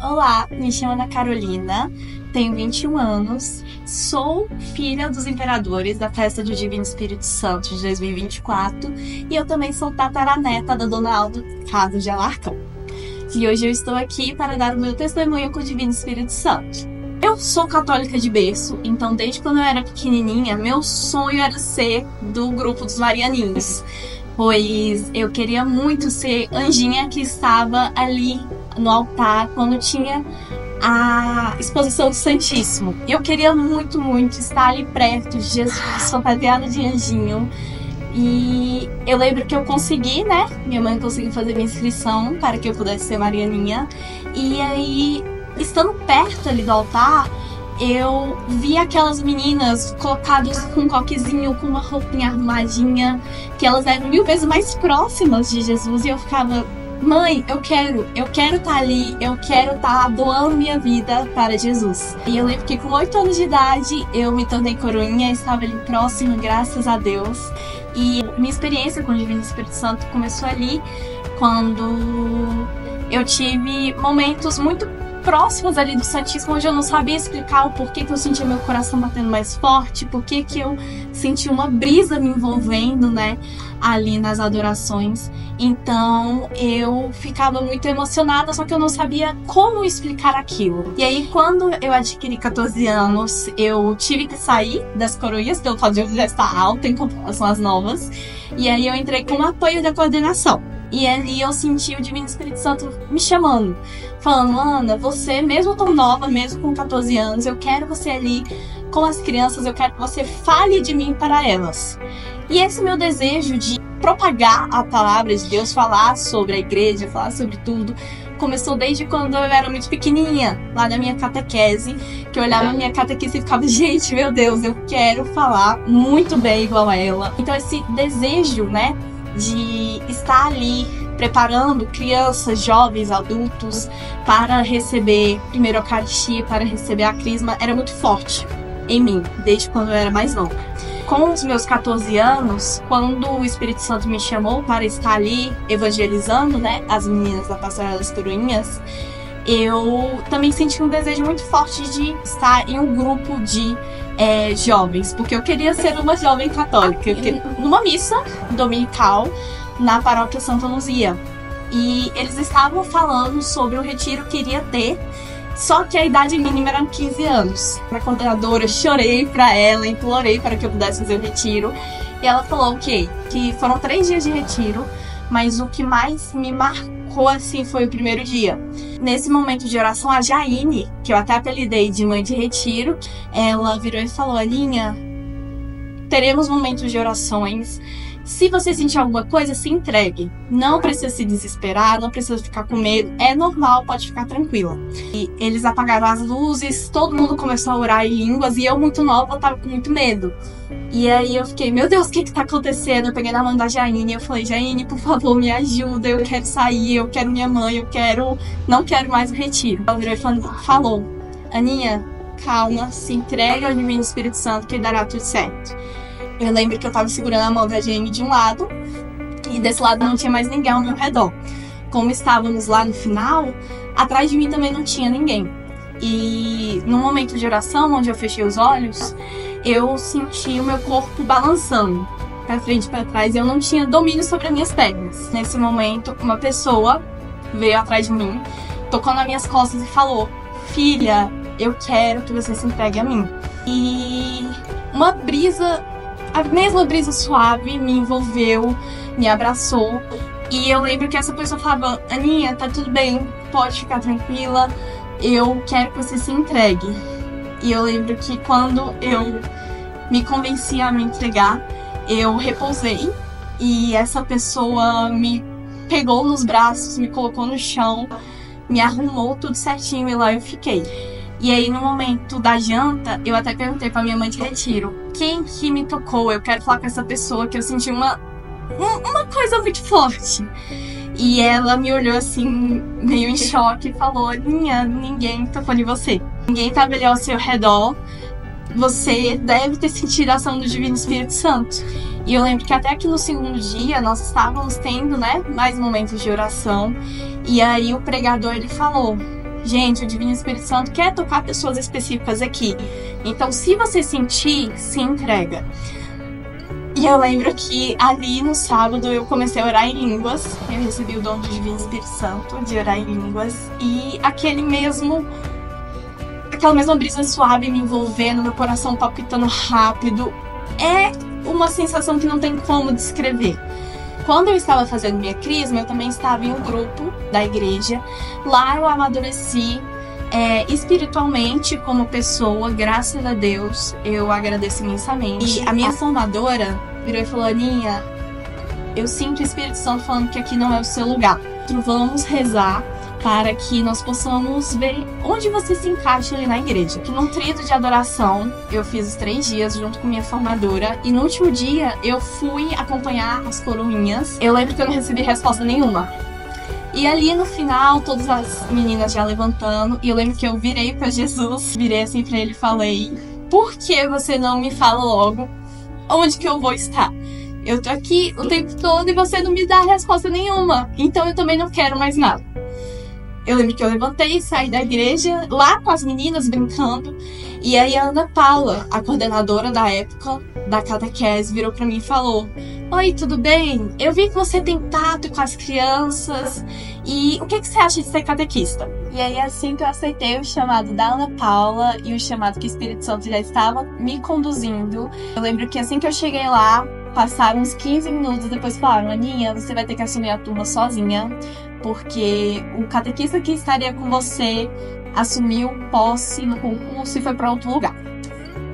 Olá, me chamo Ana Carolina, tenho 21 anos, sou filha dos imperadores da Festa do Divino Espírito Santo de 2024 e eu também sou tataraneta da Dona Aldo Carlos de Alarcão. E hoje eu estou aqui para dar o meu testemunho com o Divino Espírito Santo. Eu sou católica de berço, então desde quando eu era pequenininha, meu sonho era ser do grupo dos marianinhos, pois eu queria muito ser anjinha que estava ali no altar quando tinha a exposição do Santíssimo. Eu queria muito estar ali perto de Jesus, fantasiada de anjinho. E eu lembro que eu consegui, né? Minha mãe conseguiu fazer minha inscrição para que eu pudesse ser marianinha. E aí, estando perto ali do altar, eu vi aquelas meninas colocadas com um coquezinho, com uma roupinha arrumadinha, que elas eram 1000 vezes mais próximas de Jesus. E eu ficava: mãe, eu quero estar ali, eu quero estar doando minha vida para Jesus. E eu lembro que com 8 anos de idade eu me tornei coroinha, estava ali próximo, graças a Deus. E minha experiência com o Divino Espírito Santo começou ali, quando eu tive momentos muito próximos ali do Santíssimo, onde eu não sabia explicar o porquê que eu sentia meu coração batendo mais forte, porquê que eu senti uma brisa me envolvendo, né, ali nas adorações. Então eu ficava muito emocionada, só que eu não sabia como explicar aquilo. E aí, quando eu adquiri 14 anos, eu tive que sair das coroinhas, pelo fato de eu já estar alta em comparação às novas, e aí eu entrei com o apoio da coordenação. E ali eu senti o Divino Espírito Santo me chamando, falando: Ana, você, mesmo tão nova, mesmo com 14 anos, eu quero você ali com as crianças, eu quero que você fale de mim para elas. E esse meu desejo de propagar a palavra de Deus, falar sobre a igreja, falar sobre tudo, começou desde quando eu era muito pequenininha, lá na minha catequese, que eu olhava a minha catequista e ficava: gente, meu Deus, eu quero falar muito bem igual a ela. Então esse desejo, né, de estar ali preparando crianças, jovens, adultos para receber primeiro a Eucaristia, para receber a Crisma, era muito forte em mim, desde quando eu era mais nova. Com os meus 14 anos, quando o Espírito Santo me chamou para estar ali evangelizando, né, as meninas da Pastoral das Coroinhas, eu também senti um desejo muito forte de estar em um grupo de jovens, porque eu queria ser uma jovem católica. Numa missa dominical na paróquia Santa Luzia, e eles estavam falando sobre o retiro que iria ter, só que a idade mínima era 15 anos. A coordenadora, chorei pra ela, implorei para que eu pudesse fazer o retiro, e ela falou que foram 3 dias de retiro, mas o que mais me marcou assim foi o primeiro dia. Nesse momento de oração, a Jaine, que eu até apelidei de mãe de retiro, ela virou e falou: Aninha, teremos momentos de orações. Se você sentir alguma coisa, se entregue. Não precisa se desesperar, não precisa ficar com medo. É normal, pode ficar tranquila. E eles apagaram as luzes, todo mundo começou a orar em línguas, e eu, muito nova, tava com muito medo. E aí eu fiquei: meu Deus, o que tá acontecendo? Eu peguei na mão da Jaine e eu falei: Jaine, por favor, me ajuda, eu quero sair, eu quero minha mãe, não quero mais o retiro. Ela virou e falou: Aninha, calma, se entrega ao Divino Espírito Santo que dará tudo certo. Eu lembro que eu tava segurando a mão da Jaine de um lado, e desse lado não tinha mais ninguém ao meu redor. Como estávamos lá no final, atrás de mim também não tinha ninguém. E no momento de oração, onde eu fechei os olhos, eu senti o meu corpo balançando pra frente e pra trás, e eu não tinha domínio sobre as minhas pernas. Nesse momento, uma pessoa veio atrás de mim, tocou nas minhas costas e falou: filha, eu quero que você se entregue a mim. E uma brisa, a mesma brisa suave, me envolveu, me abraçou. E eu lembro que essa pessoa falava: Aninha, tá tudo bem, pode ficar tranquila, eu quero que você se entregue. E eu lembro que quando eu me convenci a me entregar, eu repousei, e essa pessoa me pegou nos braços, me colocou no chão, me arrumou tudo certinho, e lá eu fiquei. E aí, no momento da janta, eu até perguntei pra minha mãe de retiro: quem que me tocou? Eu quero falar com essa pessoa, que eu senti uma coisa muito forte. E ela me olhou assim, meio em choque, e falou: Aninha, ninguém tocou em você. Ninguém estava ali ao seu redor. Você deve ter sentido a ação do Divino Espírito Santo. E eu lembro que até que no segundo dia nós estávamos tendo, né, mais momentos de oração. E aí o pregador, ele falou: gente, o Divino Espírito Santo quer tocar pessoas específicas aqui. Então, se você sentir, se entrega. E eu lembro que ali no sábado eu comecei a orar em línguas. Eu recebi o dom do Divino Espírito Santo de orar em línguas. E aquela mesma brisa suave me envolvendo, meu coração palpitando rápido. É uma sensação que não tem como descrever. Quando eu estava fazendo minha crisma, eu também estava em um grupo da igreja. Lá eu amadureci espiritualmente como pessoa, graças a Deus, eu agradeço imensamente. E a minha formadora virou e falou: Aninha, eu sinto o Espírito Santo falando que aqui não é o seu lugar. Vamos rezar para que nós possamos ver onde você se encaixa ali na igreja. Que num tríduo de adoração, eu fiz os 3 dias junto com minha formadora, e no último dia eu fui acompanhar as coroinhas. Eu lembro que eu não recebi resposta nenhuma. E ali no final, todas as meninas já levantando, e eu lembro que eu virei pra Jesus, virei assim pra ele e falei: por que você não me fala logo onde que eu vou estar? Eu tô aqui o tempo todo e você não me dá resposta nenhuma, então eu também não quero mais nada. Eu lembro que eu levantei, saí da igreja, lá com as meninas brincando, e aí a Ana Paula, a coordenadora da época da catequese, virou pra mim e falou: oi, tudo bem? Eu vi que você tem tato com as crianças, e o que você acha de ser catequista? E aí assim que eu aceitei o chamado da Ana Paula e o chamado que o Espírito Santo já estava me conduzindo, eu lembro que assim que eu cheguei lá, passaram uns 15 minutos, depois falaram: Aninha, você vai ter que assumir a turma sozinha, porque o catequista que estaria com você assumiu posse no concurso e foi para outro lugar.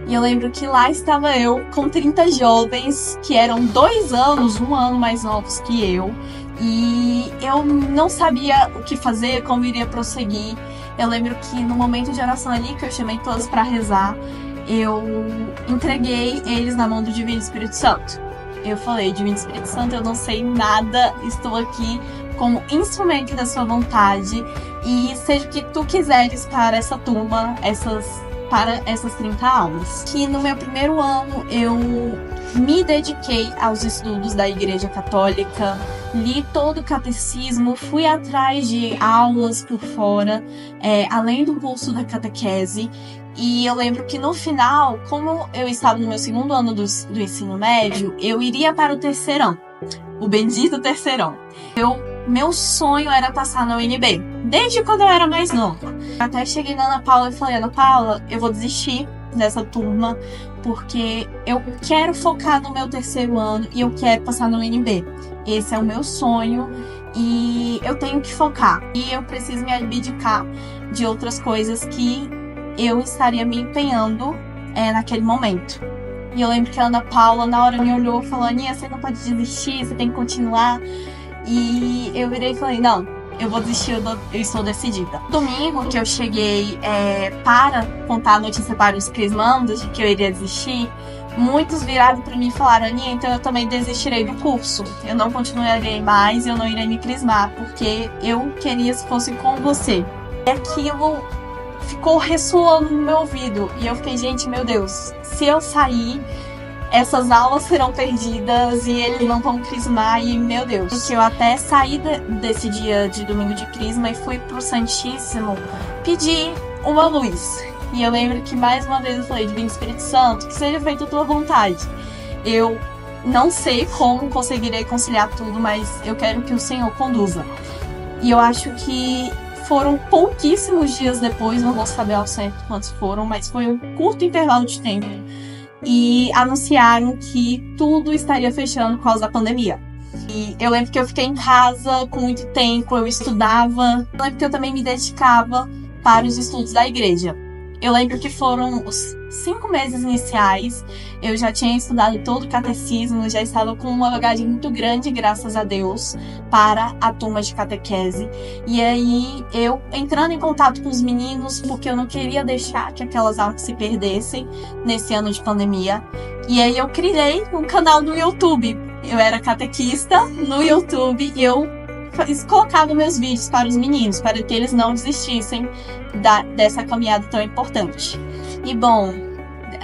E eu lembro que lá estava eu com 30 jovens que eram 2 anos, 1 ano mais novos que eu, e eu não sabia o que fazer, como iria prosseguir. Eu lembro que no momento de oração ali, que eu chamei todos para rezar, eu entreguei eles na mão do Divino Espírito Santo. Eu falei: Divino Espírito Santo, eu não sei nada, estou aqui como instrumento da sua vontade, e seja o que tu quiseres para essa turma, para essas 30 aulas. Que no meu primeiro ano eu me dediquei aos estudos da Igreja Católica, li todo o catecismo, fui atrás de aulas por fora, além do curso da catequese. E eu lembro que no final, como eu estava no meu 2º ano do ensino médio, eu iria para o terceirão, o bendito terceirão. Meu sonho era passar na UNB, desde quando eu era mais nova. Até cheguei na Ana Paula e falei: Ana Paula, eu vou desistir dessa turma, porque eu quero focar no meu 3º ano e eu quero passar na UNB. Esse é o meu sonho e eu tenho que focar. E eu preciso me abdicar de outras coisas que eu estaria me empenhando naquele momento. E eu lembro que a Ana Paula, na hora, me olhou e falou: Aninha, você não pode desistir, você tem que continuar. E eu virei e falei: não, eu vou desistir, eu estou decidida. Domingo que eu cheguei para contar a notícia para os crismandos de que eu iria desistir, muitos viraram para mim e falaram: Aninha, então eu também desistirei do curso. Eu não continuarei mais, eu não irei me crismar, porque eu queria se fosse com você. E aquilo ficou ressoando no meu ouvido. E eu fiquei: gente, meu Deus, se eu sair, essas aulas serão perdidas e eles não vão crismar, e meu Deus. Porque eu até saí desse dia de domingo de crisma e fui pro Santíssimo pedir uma luz. E eu lembro que mais uma vez eu falei: Divino Espírito Santo, que seja feita a tua vontade. Eu não sei como conseguirei conciliar tudo, mas eu quero que o Senhor conduza. E eu acho que foram pouquíssimos dias depois, não vou saber ao certo quantos foram, mas foi um curto intervalo de tempo, e anunciaram que tudo estaria fechando por causa da pandemia. E eu lembro que eu fiquei em casa com muito tempo, eu estudava. Eu lembro que eu também me dedicava para os estudos da igreja. Eu lembro que foram os 5 meses iniciais, eu já tinha estudado todo o catecismo, já estava com uma bagagem muito grande, graças a Deus, para a turma de catequese. E aí, eu entrando em contato com os meninos, porque eu não queria deixar que aquelas aulas se perdessem nesse ano de pandemia. E aí, eu criei um canal no YouTube. Eu era catequista no YouTube e eu colocava meus vídeos para os meninos, para que eles não desistissem dessa caminhada tão importante. E bom,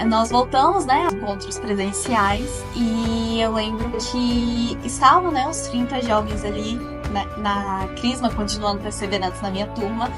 nós voltamos, né, a encontros presenciais, e eu lembro que estavam, né, os 30 jovens ali na crisma, continuando perseverantes na minha turma,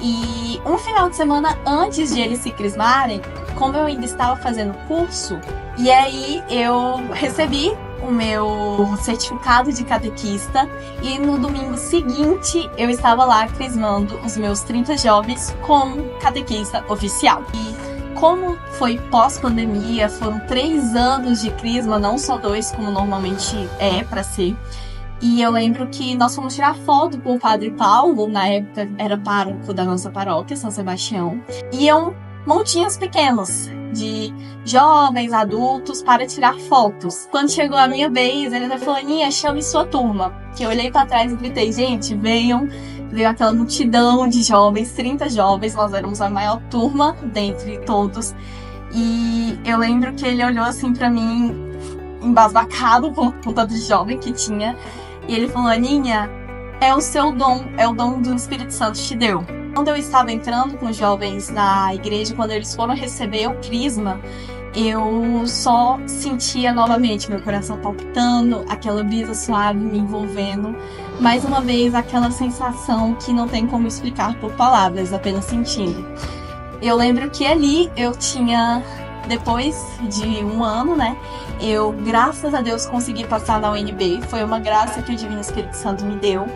E um final de semana antes de eles se crismarem, como eu ainda estava fazendo curso, e aí eu recebi o meu certificado de catequista e no domingo seguinte eu estava lá crismando os meus 30 jovens como catequista oficial. E como foi pós-pandemia, foram 3 anos de crisma, não só 2 como normalmente é para ser. E eu lembro que nós fomos tirar foto com o Padre Paulo, na época era pároco da nossa paróquia, São Sebastião. Iam montinhos pequenos de jovens, adultos, para tirar fotos. Quando chegou a minha vez, ele até falou: Aninha, chame sua turma. Que eu olhei para trás e gritei: gente, venham. Veio aquela multidão de jovens, 30 jovens, nós éramos a maior turma dentre todos. E eu lembro que ele olhou assim para mim, embasbacado com tanto de jovem que tinha. E ele falou: Aninha, é o seu dom, é o dom do Espírito Santo te deu. Quando eu estava entrando com os jovens na igreja, quando eles foram receber o crisma, eu só sentia novamente meu coração palpitando, aquela brisa suave me envolvendo. Mais uma vez, aquela sensação que não tem como explicar por palavras, apenas sentindo. Eu lembro que ali eu tinha, depois de 1 ano, né? Eu, graças a Deus, consegui passar na UNB. Foi uma graça que o Divino Espírito Santo me deu.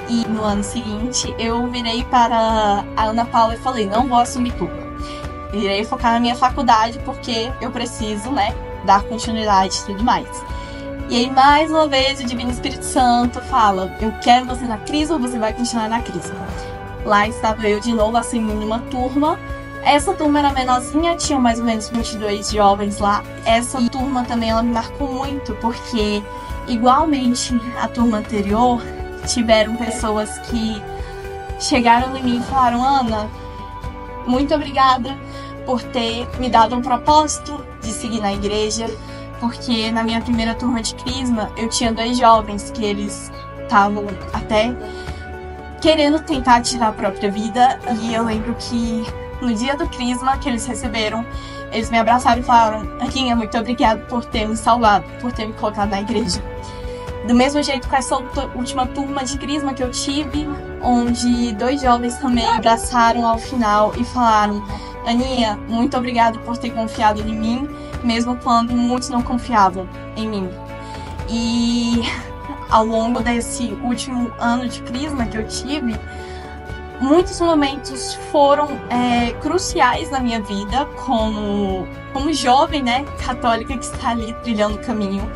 E no ano seguinte, eu virei para a Ana Paula e falei: não vou assumir turma. Irei focar na minha faculdade porque eu preciso, né, dar continuidade e tudo mais. E aí, mais uma vez, o Divino Espírito Santo fala: eu quero você na crisma, você vai continuar na crisma. Lá estava eu de novo assumindo uma turma. Essa turma era menorzinha, tinham mais ou menos 22 jovens lá. Essa turma também ela me marcou muito, porque, igualmente a turma anterior, tiveram pessoas que chegaram em mim e falaram: Ana, muito obrigada por ter me dado um propósito de seguir na igreja, porque na minha primeira turma de crisma eu tinha 2 jovens que eles estavam até querendo tentar tirar a própria vida, e eu lembro que no dia do crisma que eles receberam, eles me abraçaram e falaram: Aninha, muito obrigada por ter me salvado, por ter me colocado na igreja. Do mesmo jeito com essa última turma de crisma que eu tive, onde 2 jovens também me abraçaram ao final e falaram: Aninha, muito obrigada por ter confiado em mim, mesmo quando muitos não confiavam em mim. E ao longo desse último ano de crisma que eu tive, muitos momentos foram cruciais na minha vida como jovem, né, católica que está ali trilhando o caminho.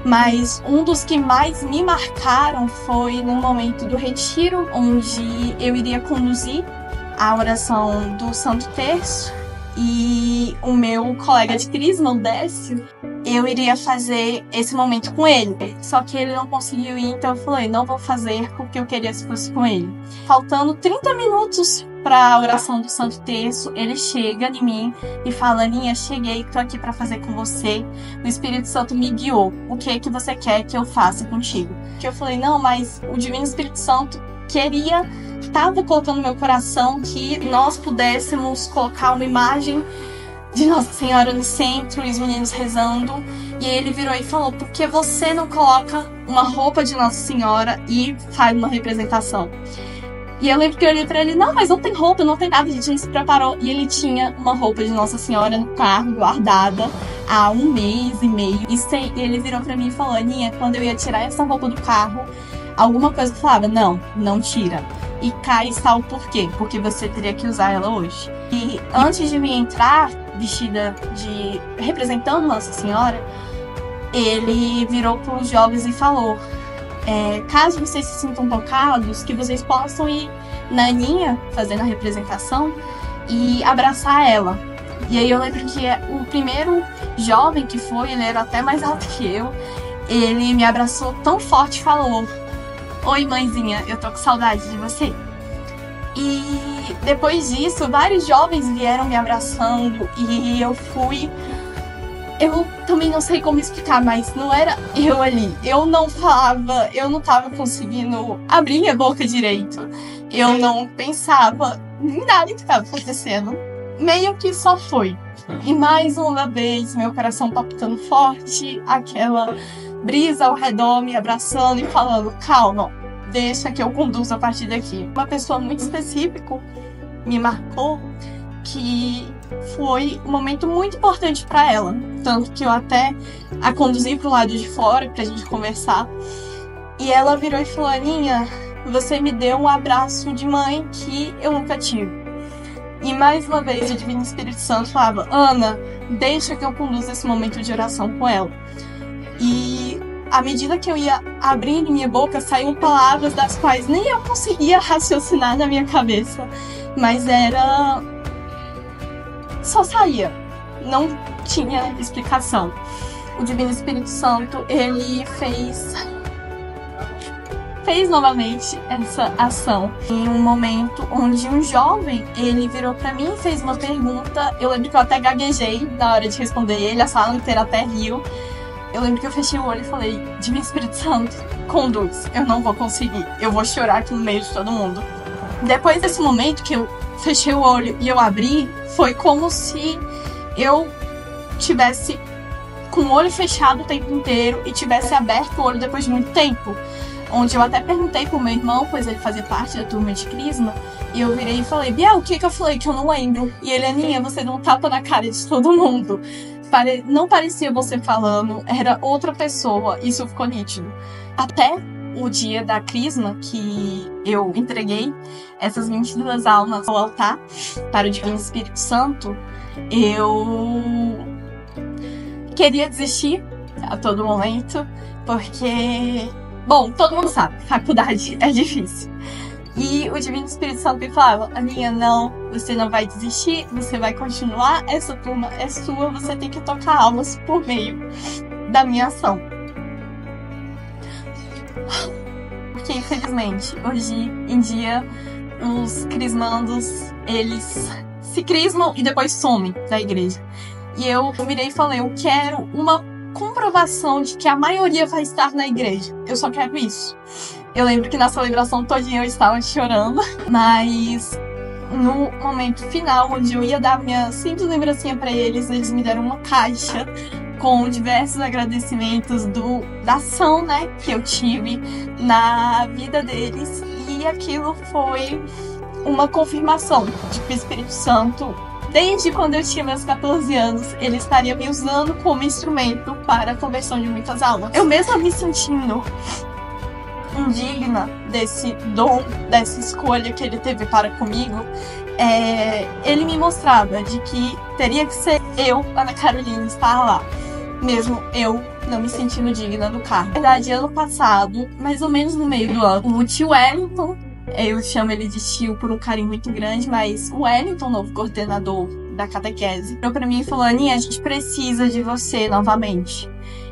Mas um dos que mais me marcaram foi no momento do retiro, onde eu iria conduzir a oração do Santo Terço, e o meu colega de crisma, o Décio, eu iria fazer esse momento com ele. Só que ele não conseguiu ir, então eu falei: não vou fazer porque eu queria se fosse com ele. Faltando 30 minutos para a oração do Santo Terço, ele chega em mim e fala: Aninha, cheguei, tô aqui para fazer com você. O Espírito Santo me guiou. O que é que você quer que eu faça contigo? Que eu falei: não, mas o Divino Espírito Santo estava colocando no meu coração que nós pudéssemos colocar uma imagem de Nossa Senhora no centro e os meninos rezando. E ele virou e falou: por que você não coloca uma roupa de Nossa Senhora e faz uma representação? E eu lembro que eu olhei pra ele: não, mas não tem roupa, não tem nada, a gente não se preparou. E ele tinha uma roupa de Nossa Senhora no carro, guardada há 1 mês e meio. E ele virou pra mim e falou: Aninha, quando eu ia tirar essa roupa do carro, alguma coisa falava: não tira. E cá está o porquê, porque você teria que usar ela hoje. E antes de mim entrar, vestida de representando Nossa Senhora, ele virou para os jovens e falou: caso vocês se sintam tocados, que vocês possam ir na Aninha, fazendo a representação, e abraçar ela. E aí eu lembro que o primeiro jovem que foi, ele era até mais alto que eu, ele me abraçou tão forte e falou: oi, mãezinha, eu tô com saudade de você. E depois disso, vários jovens vieram me abraçando e eu fui... Eu também não sei como explicar, mas não era eu ali. Eu não falava, eu não tava conseguindo abrir minha boca direito. Eu não pensava em nada que tava acontecendo. Meio que só foi. E mais uma vez, meu coração palpitando forte, aquela brisa ao redor me abraçando e falando: calma, deixa que eu conduzo a partir daqui. Uma pessoa muito específica me marcou, que foi um momento muito importante para ela. Tanto que eu até a conduzi pro lado de fora pra gente conversar. E ela virou e falou: Aninha, você me deu um abraço de mãe que eu nunca tive. E mais uma vez o Divino Espírito Santo falava: Ana, deixa que eu conduza esse momento de oração com ela. E à medida que eu ia abrindo minha boca, saíam palavras das quais nem eu conseguia raciocinar na minha cabeça. Mas era... só saía. Não tinha explicação. O Divino Espírito Santo, ele fez novamente essa ação em um momento onde um jovem, ele virou pra mim e fez uma pergunta. Eu lembro que eu até gaguejei na hora de responder ele, a sala inteira até riu. Eu lembro que eu fechei o olho e falei: Divino Espírito Santo, conduz, eu não vou conseguir, eu vou chorar aqui no meio de todo mundo. Depois desse momento que eu fechei o olho e eu abri, foi como se eu tivesse com o olho fechado o tempo inteiro e tivesse aberto o olho depois de muito tempo. Onde eu até perguntei pro meu irmão, pois ele fazia parte da turma de Crisma, e eu virei e falei: Biel, o que eu falei que eu não lembro? E ele: Aninha, você deu um tapa na cara de todo mundo. Não parecia você falando, era outra pessoa, isso ficou nítido. Até o dia da Crisma, que eu entreguei essas 22 almas ao altar para o Divino Espírito Santo, eu queria desistir a todo momento, porque... bom, todo mundo sabe, faculdade é difícil. E o Divino Espírito Santo me falava: Aninha, não, você não vai desistir, você vai continuar, essa turma é sua, você tem que tocar almas por meio da minha ação. Porque, infelizmente, hoje em dia, os crismandos, eles se crismam e depois somem da igreja. E eu virei e falei: eu quero uma comprovação de que a maioria vai estar na igreja. Eu só quero isso. Eu lembro que na celebração todinha eu estava chorando, mas no momento final, onde eu ia dar minha simples lembrancinha para eles, eles me deram uma caixa com diversos agradecimentos da ação, né, que eu tive na vida deles. E aquilo foi uma confirmação de que o Espírito Santo, desde quando eu tinha meus 14 anos, ele estaria me usando como instrumento para a conversão de muitas almas. Eu mesma me sentindo indigna desse dom, dessa escolha que ele teve para comigo, ele me mostrava de que teria que ser eu, Ana Carolina, estar lá, mesmo eu não me sentindo digna do cargo. Na verdade, ano passado, mais ou menos no meio do ano, o tio Wellington, eu chamo ele de tio por um carinho muito grande, mas o Wellington, novo coordenador da catequese, virou pra mim e falou: Aninha, a gente precisa de você novamente.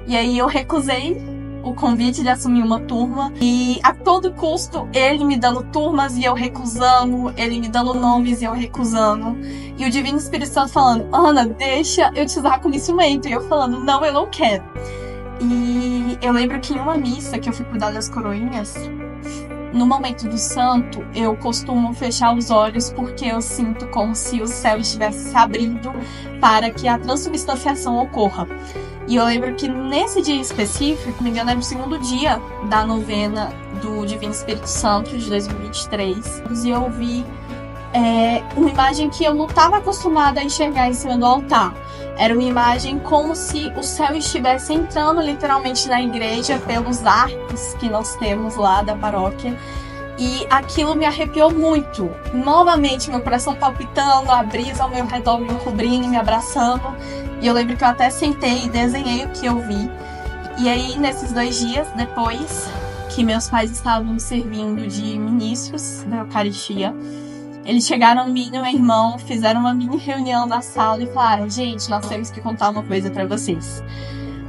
E aí eu recusei o convite de assumir uma turma, e a todo custo ele me dando turmas e eu recusando, ele me dando nomes e eu recusando, e o Divino Espírito Santo falando: Ana, deixa eu te usar como instrumento, e eu falando: não, eu não quero. E eu lembro que em uma missa que eu fui cuidar das coroinhas, no momento do santo, eu costumo fechar os olhos porque eu sinto como se o céu estivesse se abrindo para que a transubstanciação ocorra. E eu lembro que nesse dia específico, se não me engano, era o segundo dia da novena do Divino Espírito Santo de 2023, e eu vi uma imagem que eu não estava acostumada a enxergar em cima do altar. Era uma imagem como se o céu estivesse entrando literalmente na igreja pelos arcos que nós temos lá da paróquia. E aquilo me arrepiou muito. Novamente, meu coração palpitando, a brisa ao meu redor me cobrindo, me abraçando. E eu lembro que eu até sentei e desenhei o que eu vi. E aí, nesses 2 dias depois que meus pais estavam servindo de ministros da Eucaristia, eles chegaram em mim e meu irmão, fizeram uma mini reunião na sala e falaram: gente, nós temos que contar uma coisa pra vocês.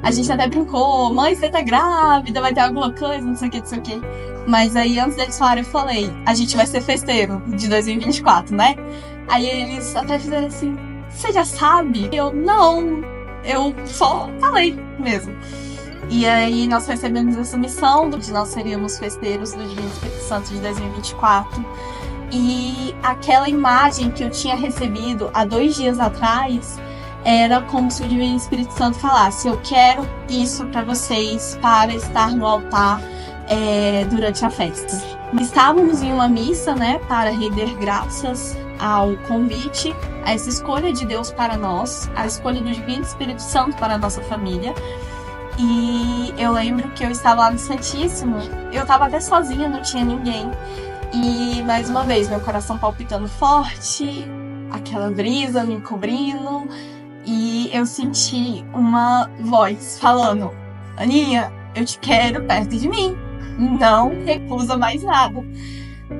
A gente até brincou: mãe, você tá grávida, vai ter alguma coisa, não sei o que, não sei o que. Mas aí, antes deles falarem, eu falei: a gente vai ser festeiro de 2024, né? Aí eles até fizeram assim: você já sabe? Eu: não, eu só falei mesmo. E aí nós recebemos essa missão de nós seríamos festeiros do Divino Espírito Santo de 2024. E aquela imagem que eu tinha recebido há 2 dias atrás era como se o Divino Espírito Santo falasse: eu quero isso para vocês, para estar no altar durante a festa. Estávamos em uma missa, né, para render graças ao convite, a essa escolha de Deus para nós, a escolha do Divino Espírito Santo para a nossa família. E eu lembro que eu estava lá no Santíssimo, eu estava até sozinha, não tinha ninguém. E, mais uma vez, meu coração palpitando forte, aquela brisa me cobrindo, e eu senti uma voz falando: Aninha, eu te quero perto de mim, não recusa mais nada.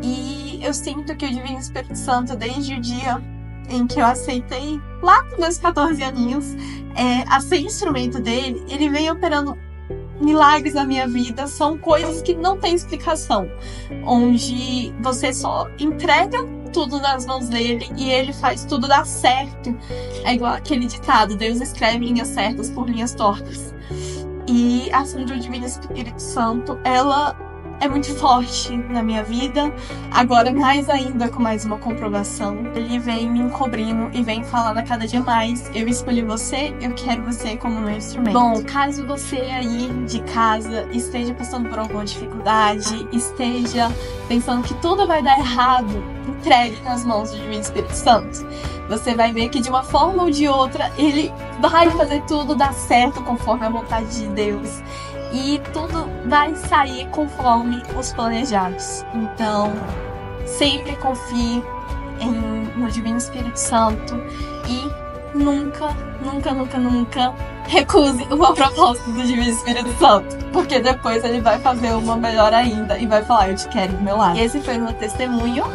E eu sinto que o Divino Espírito Santo, desde o dia em que eu aceitei, lá com meus 14 aninhos, a ser instrumento dele, ele vem operando milagres na minha vida. São coisas que não tem explicação, onde você só entrega tudo nas mãos dele e ele faz tudo dar certo. É igual aquele ditado: Deus escreve linhas certas por linhas tortas. E a ação do Divino Espírito Santo, ela é muito forte na minha vida, agora mais ainda com mais uma comprovação. Ele vem me encobrindo e vem falando a cada dia mais: eu escolhi você, eu quero você como meu instrumento. Bom, caso você aí de casa esteja passando por alguma dificuldade, esteja pensando que tudo vai dar errado, entregue nas mãos do Divino Espírito Santo. Você vai ver que de uma forma ou de outra ele vai fazer tudo dar certo conforme a vontade de Deus. E tudo vai sair conforme os planejados. Então, sempre confie no Divino Espírito Santo e nunca recuse uma proposta do Divino Espírito Santo, porque depois ele vai fazer uma melhor ainda e vai falar: eu te quero do meu lado. Esse foi o meu testemunho.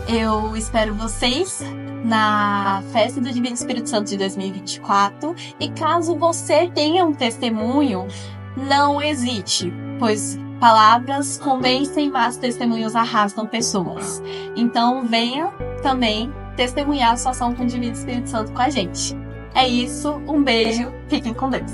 Eu espero vocês na Festa do Divino Espírito Santo de 2024. E caso você tenha um testemunho, não hesite, pois palavras convencem, mas testemunhos arrastam pessoas. Então venha também testemunhar a sua ação com o Divino Espírito Santo com a gente. É isso, um beijo, fiquem com Deus.